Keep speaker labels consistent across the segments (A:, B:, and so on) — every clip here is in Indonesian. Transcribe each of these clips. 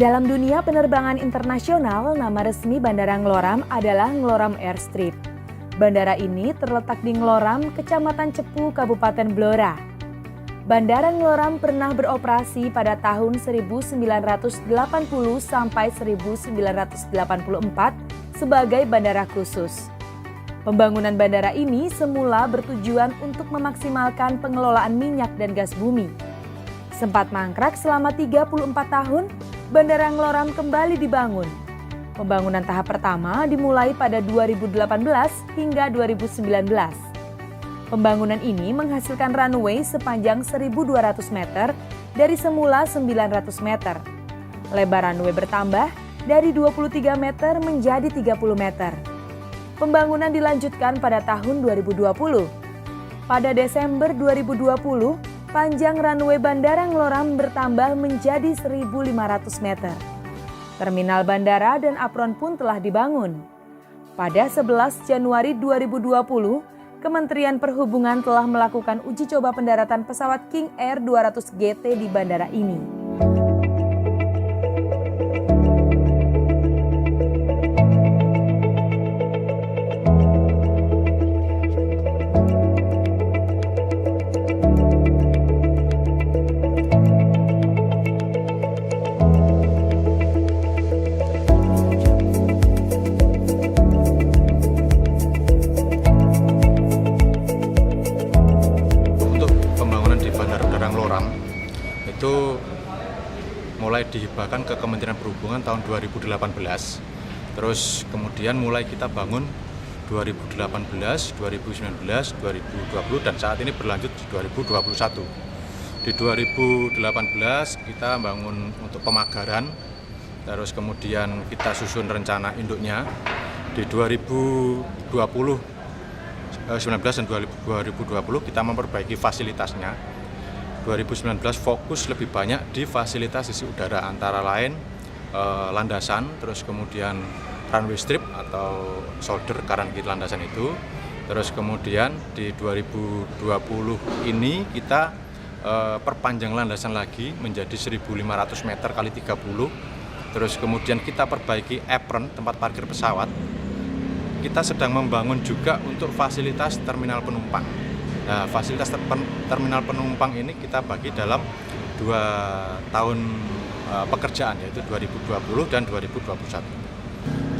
A: Dalam dunia penerbangan internasional, nama resmi Bandara Ngloram adalah Ngloram Airstrip. Bandara ini terletak di Ngloram, Kecamatan Cepu, Kabupaten Blora. Bandara Ngloram pernah beroperasi pada tahun 1980 sampai 1984 sebagai bandara khusus. Pembangunan bandara ini semula bertujuan untuk memaksimalkan pengelolaan minyak dan gas bumi. Sempat mangkrak selama 34 tahun, Bandara Ngloram kembali dibangun. Pembangunan tahap pertama dimulai pada 2018 hingga 2019. Pembangunan ini menghasilkan runway sepanjang 1.200 meter dari semula 900 meter. Lebar runway bertambah dari 23 meter menjadi 30 meter. Pembangunan dilanjutkan pada tahun 2020. Pada Desember 2020, panjang runway Bandara Ngloram bertambah menjadi 1.500 meter. Terminal bandara dan apron pun telah dibangun. Pada 11 Januari 2020, Kementerian Perhubungan telah melakukan uji coba pendaratan pesawat King Air 200 GT di bandara ini.
B: Itu mulai dihibahkan ke Kementerian Perhubungan tahun 2018. Terus kemudian mulai kita bangun 2018, 2019, 2020 dan saat ini berlanjut di 2021. Di 2018 kita bangun untuk pemagaran, terus kemudian kita susun rencana induknya. Di 2019 dan 2020 kita memperbaiki fasilitasnya. 2019 fokus lebih banyak di fasilitas sisi udara, antara lain landasan, terus kemudian runway strip atau shoulder kanan kiri landasan itu. Terus kemudian di 2020 ini kita perpanjang landasan lagi menjadi 1.500 meter kali 30. Terus kemudian kita perbaiki apron tempat parkir pesawat. Kita sedang membangun juga untuk fasilitas terminal penumpang. Nah, fasilitas terminal penumpang ini kita bagi dalam 2 tahun pekerjaan, yaitu 2020 dan 2021.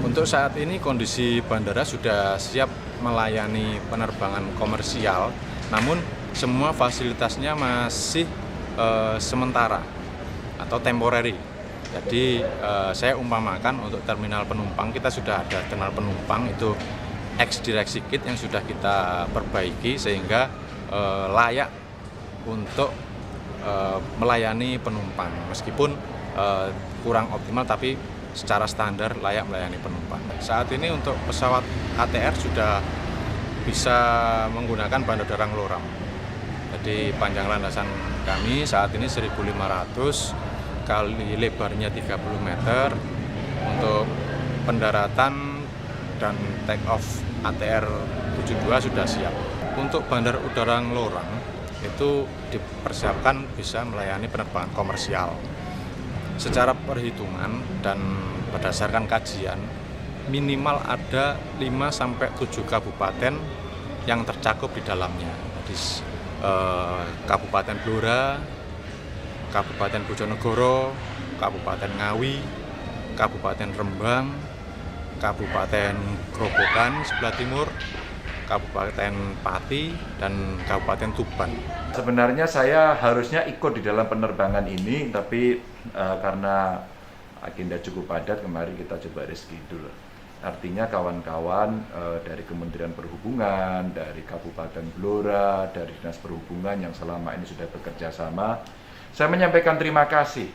B: Untuk saat ini kondisi bandara sudah siap melayani penerbangan komersial, namun semua fasilitasnya masih sementara atau temporary. Jadi saya umpamakan untuk terminal penumpang, kita sudah ada terminal penumpang itu X-Direction Kit yang sudah kita perbaiki sehingga layak untuk melayani penumpang. Meskipun kurang optimal tapi secara standar layak melayani penumpang. Saat ini untuk pesawat ATR sudah bisa menggunakan Bandara Ngloram. Jadi panjang landasan kami saat ini 1.500 kali lebarnya 30 meter. Untuk pendaratan dan take off ATR 72 sudah siap. Untuk Bandar Udara Ngloram itu dipersiapkan bisa melayani penerbangan komersial. Secara perhitungan dan berdasarkan kajian, minimal ada 5-7 kabupaten yang tercakup di dalamnya. Jadi Kabupaten Blora, Kabupaten Bojonegoro, Kabupaten Ngawi, Kabupaten Rembang, Kabupaten Grobogan sebelah timur, Kabupaten Pati, dan Kabupaten Tuban.
C: Sebenarnya saya harusnya ikut di dalam penerbangan ini, tapi karena agenda cukup padat, kemarin kita coba reschedule. Artinya kawan-kawan dari Kementerian Perhubungan, dari Kabupaten Blora, dari Dinas Perhubungan yang selama ini sudah bekerja sama, saya menyampaikan terima kasih.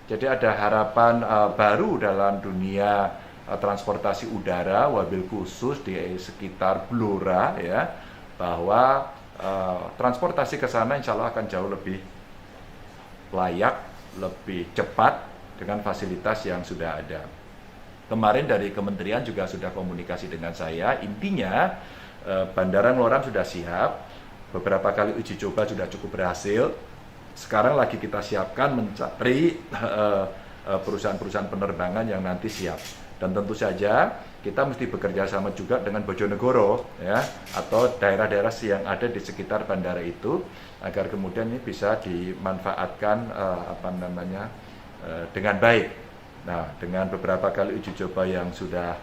C: Jadi ada harapan baru dalam dunia transportasi udara, wabil khusus di sekitar Blora, ya, bahwa transportasi ke sana insya Allah akan jauh lebih layak, lebih cepat dengan fasilitas yang sudah ada. Kemarin dari kementerian juga sudah komunikasi dengan saya, intinya Bandara Ngloram sudah siap, beberapa kali uji coba sudah cukup berhasil. Sekarang lagi kita siapkan mencari perusahaan-perusahaan penerbangan yang nanti siap. Dan tentu saja kita mesti bekerja sama juga dengan Bojonegoro ya, atau daerah-daerah yang ada di sekitar bandara itu agar kemudian ini bisa dimanfaatkan dengan baik. Nah, dengan beberapa kali uji coba yang sudah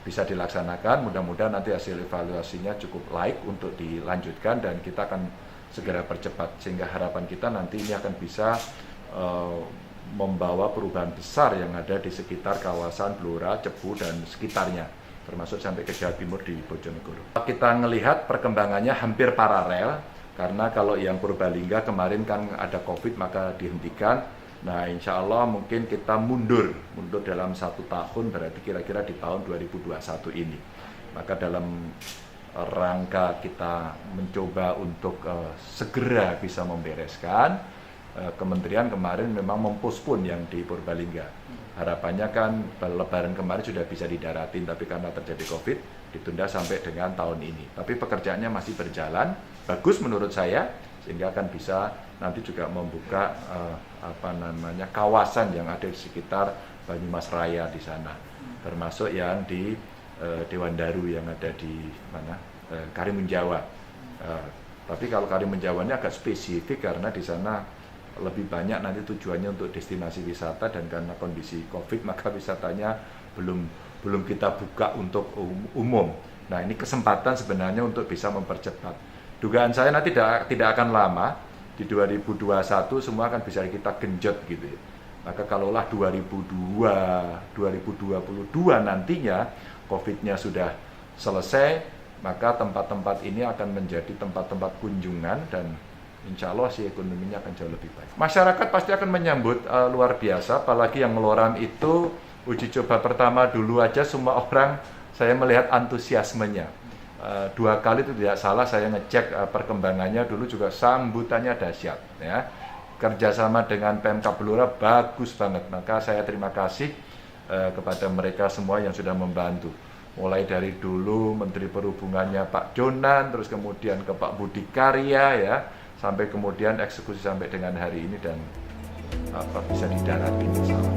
C: bisa dilaksanakan, mudah-mudahan nanti hasil evaluasinya cukup layak untuk dilanjutkan dan kita akan segera percepat, sehingga harapan kita nanti ini akan bisa membawa perubahan besar yang ada di sekitar kawasan Blora, Cepu, dan sekitarnya, termasuk sampai ke Jawa Timur di Bojonegoro. Kita melihat perkembangannya hampir paralel, karena kalau yang Purbalingga kemarin kan ada COVID maka dihentikan. Nah, insya Allah mungkin kita mundur dalam 1 tahun, berarti kira-kira di tahun 2021 ini. Maka dalam rangka kita mencoba untuk segera bisa membereskan, Kementerian kemarin memang mempospon yang di Purbalingga. Harapannya kan Lebaran kemarin sudah bisa didaratin, tapi karena terjadi COVID ditunda sampai dengan tahun ini. Tapi pekerjaannya masih berjalan, bagus menurut saya, sehingga akan bisa nanti juga membuka kawasan yang ada di sekitar Banyumas Raya di sana, termasuk yang di Dewan Daru yang ada di Karimun Jawa. Tapi kalau Karimun Jawa ini agak spesifik karena di sana lebih banyak nanti tujuannya untuk destinasi wisata, dan karena kondisi COVID maka wisatanya belum kita buka untuk umum. Nah, ini kesempatan sebenarnya untuk bisa mempercepat. Dugaan saya nanti tidak akan lama, di 2021 semua akan bisa kita genjot gitu ya. Maka kalaulah 2022 nantinya COVID-nya sudah selesai, maka tempat-tempat ini akan menjadi tempat-tempat kunjungan dan insya Allah sih ekonominya akan jauh lebih baik. Masyarakat pasti akan menyambut luar biasa, apalagi yang Loram itu uji coba pertama dulu aja semua orang saya melihat antusiasmenya. 2 kali itu tidak salah saya ngecek perkembangannya, dulu juga sambutannya dahsyat ya. Kerjasama dengan Pemkab Blora bagus banget, maka saya terima kasih kepada mereka semua yang sudah membantu. Mulai dari dulu Menteri Perhubungannya Pak Jonan, terus kemudian ke Pak Budi Karya ya, sampai kemudian eksekusi sampai dengan hari ini dan bisa didaratin bersama.